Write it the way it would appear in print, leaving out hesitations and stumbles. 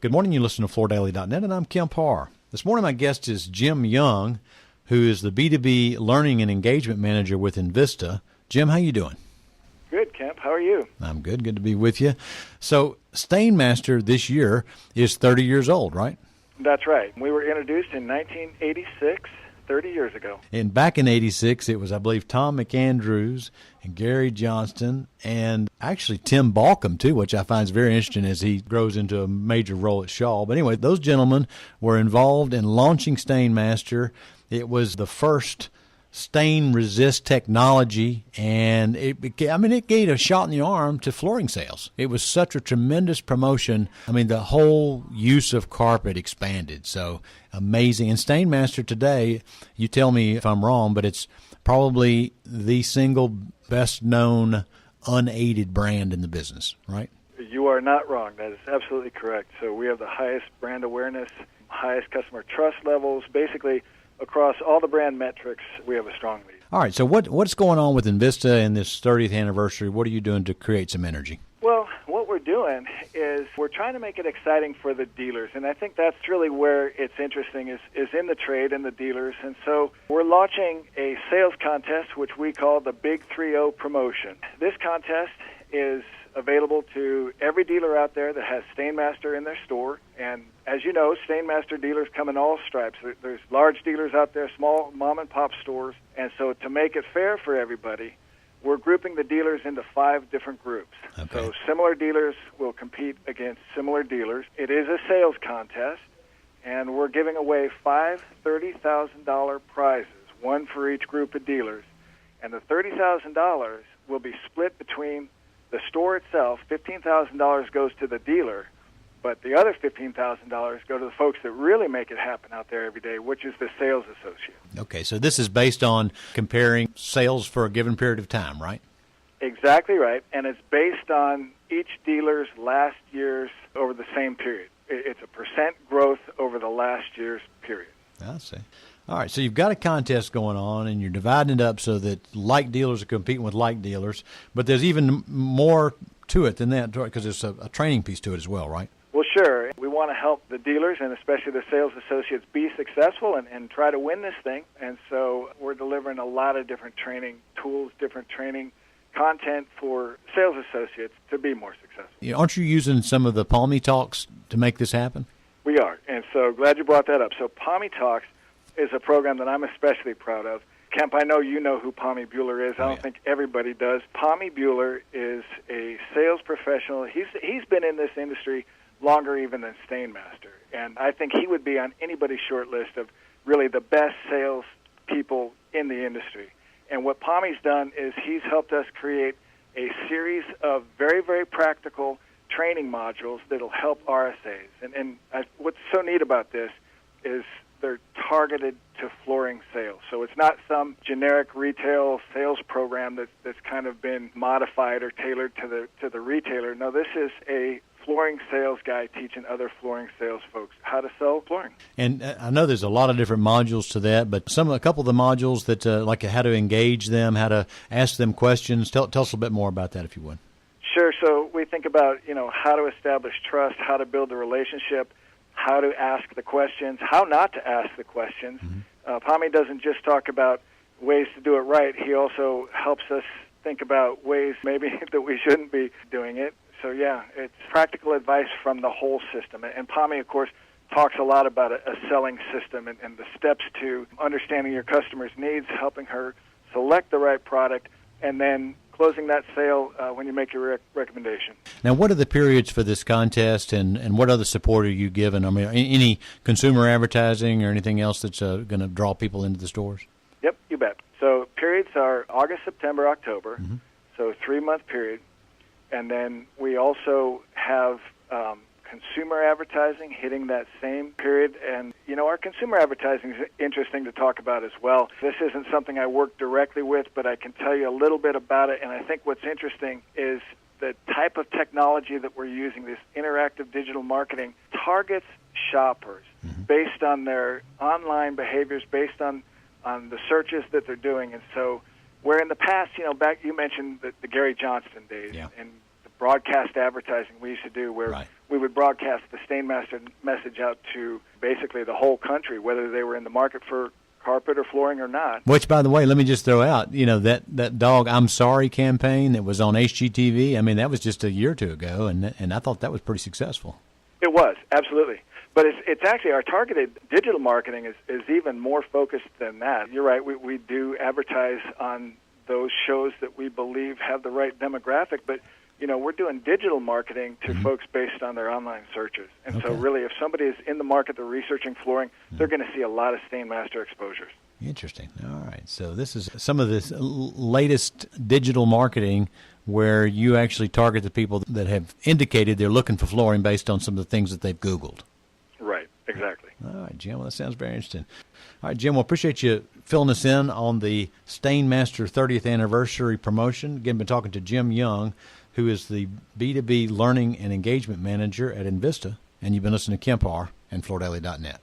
Good morning. You listen to FloorDaily.net, and I'm Kemp Harr. This morning, my guest is Jim Young, who is the B2B Learning and Engagement Manager with Invista. Jim, how you doing? Good, Kemp. How are you? I'm good. Good to be with you. So, Stainmaster this year is 30 years old, right? That's right. We were introduced in 1986, 30 years ago. And back in 86, it was, I believe, Tom McAndrews and Gary Johnston and actually Tim Balcom, too, which I find is very interesting as he grows into a major role at Shaw. But anyway, those gentlemen were involved in launching Stainmaster. It was the first stain resist technology, and it gave a shot in the arm to flooring sales. It was such a tremendous promotion. I mean, the whole use of carpet expanded. So amazing. And Stainmaster today, you tell me if I'm wrong, but it's probably the single best known unaided brand in the business, right? You are not wrong. That is absolutely correct. So we have the highest brand awareness, highest customer trust levels. Basically, across all the brand metrics, we have a strong lead. All right, so what's going on with Invista in this 30th anniversary? What are you doing to create some energy? Well, what we're doing is we're trying to make it exciting for the dealers, and I think that's really where it's interesting is in the trade and the dealers. And so we're launching a sales contest, which we call the Big 3-0 promotion. This contest is available to every dealer out there that has Stainmaster in their store. And as you know, Stainmaster dealers come in all stripes. There's large dealers out there, small mom-and-pop stores. And so to make it fair for everybody, we're grouping the dealers into 5 different groups. Okay. So similar dealers will compete against similar dealers. It is a sales contest, and we're giving away 5 $30,000 prizes, one for each group of dealers. And the $30,000 will be split between the store itself. $15,000 goes to the dealer, but the other $15,000 go to the folks that really make it happen out there every day, which is the sales associate. Okay, so this is based on comparing sales for a given period of time, right? Exactly right, and it's based on each dealer's last year's over the same period. It's a percent growth over the last year's period. I see. All right, so you've got a contest going on, and you're dividing it up so that like dealers are competing with like dealers, but there's even more to it than that because there's a training piece to it as well, right? Well, sure. We want to help the dealers and especially the sales associates be successful and try to win this thing. And so we're delivering a lot of different training tools, different training content for sales associates to be more successful. Aren't you using some of the Palmy Talks to make this happen? We are, and so glad you brought that up. So Palmy Talks is a program that I'm especially proud of. Kemp, I know you know who Palmy Bueller is. I don't think everybody does. Palmy Bueller is a sales professional. He's been in this industry longer even than Stainmaster, and I think he would be on anybody's short list of really the best sales people in the industry. And what Palmy's done is he's helped us create a series of very, very practical training modules that'll help RSAs. And what's so neat about this is they're targeted to flooring sales. So it's not some generic retail sales program that's kind of been modified or tailored to the retailer. No, this is a flooring sales guy teaching other flooring sales folks how to sell flooring. And I know there's a lot of different modules to that, but a couple of the modules that like how to engage them, how to ask them questions. Tell us a little bit more about that, if you would. Sure. So we think about how to establish trust, how to build a relationship, how to ask the questions, how not to ask the questions. Mm-hmm. Palmy doesn't just talk about ways to do it right. He also helps us think about ways maybe that we shouldn't be doing it. So, yeah, it's practical advice from the whole system. And Palmy, of course, talks a lot about a selling system and the steps to understanding your customer's needs, helping her select the right product, and then closing that sale when you make your recommendation. Now, what are the periods for this contest, and what other support are you given? I mean, any consumer advertising or anything else that's going to draw people into the stores? Yep, you bet. So periods are August, September, October, mm-hmm. So 3-month period. And then we also have consumer advertising hitting that same period. And, our consumer advertising is interesting to talk about as well. This isn't something I work directly with, but I can tell you a little bit about it. And I think what's interesting is the type of technology that we're using, this interactive digital marketing, targets shoppers mm-hmm. based on their online behaviors, based on the searches that they're doing. And so where in the past, back you mentioned the Gary Johnston days, yeah. and broadcast advertising we used to do where we would broadcast the Stainmaster message out to basically the whole country, whether they were in the market for carpet or flooring or not. Which, by the way, let me just throw out, that Dog I'm Sorry campaign that was on HGTV, I mean, that was just a year or two ago, and I thought that was pretty successful. It was, absolutely. But it's actually, our targeted digital marketing is even more focused than that. You're right, we do advertise on those shows that we believe have the right demographic, but we're doing digital marketing to folks based on their online searches. And so really, if somebody is in the market, they're researching flooring, they're going to see a lot of Stainmaster exposures. Interesting. All right. So this is some of this latest digital marketing where you actually target the people that have indicated they're looking for flooring based on some of the things that they've Googled. Right. Exactly. All right, Jim. Well, that sounds very interesting. All right, Jim, well, appreciate you filling us in on the Stainmaster 30th anniversary promotion. Again, been talking to Jim Young, who is the B2B Learning and Engagement Manager at Invista, and you've been listening to Kemp Harr and FloorDaily.net.